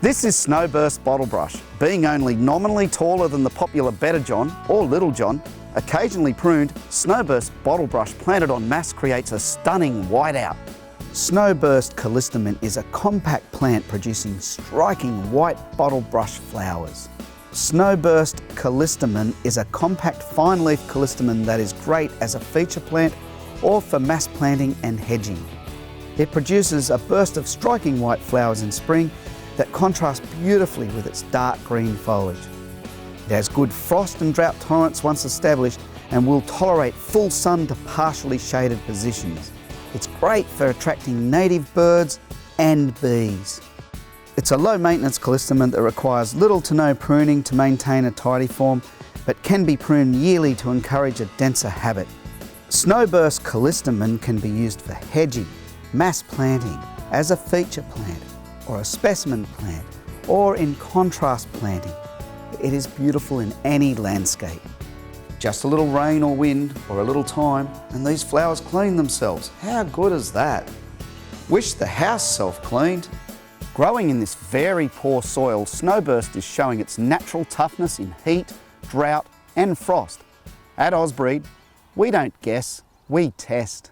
This is Snowburst Bottlebrush. Being only nominally taller than the popular Better John or Little John, occasionally pruned, Snowburst Bottlebrush planted en masse creates a stunning whiteout. Snowburst callistemon is a compact plant producing striking white bottlebrush flowers. Snowburst callistemon is a compact fine-leaf callistemon that is great as a feature plant or for mass planting and hedging. It produces a burst of striking white flowers in spring that contrast beautifully with its dark green foliage. It has good frost and drought tolerance once established and will tolerate full sun to partially shaded positions. It's great for attracting native birds and bees. It's a low maintenance callistemon that requires little to no pruning to maintain a tidy form, but can be pruned yearly to encourage a denser habit. Snowburst callistemon can be used for hedging, mass planting, as a feature plant, or a specimen plant, or in contrast planting. It is beautiful in any landscape. Just a little rain or wind or a little time and these flowers clean themselves. How good is that? Wish the house self-cleaned. Growing in this very poor soil, Snowburst is showing its natural toughness in heat, drought and frost. At Ausbreed, we don't guess, we test.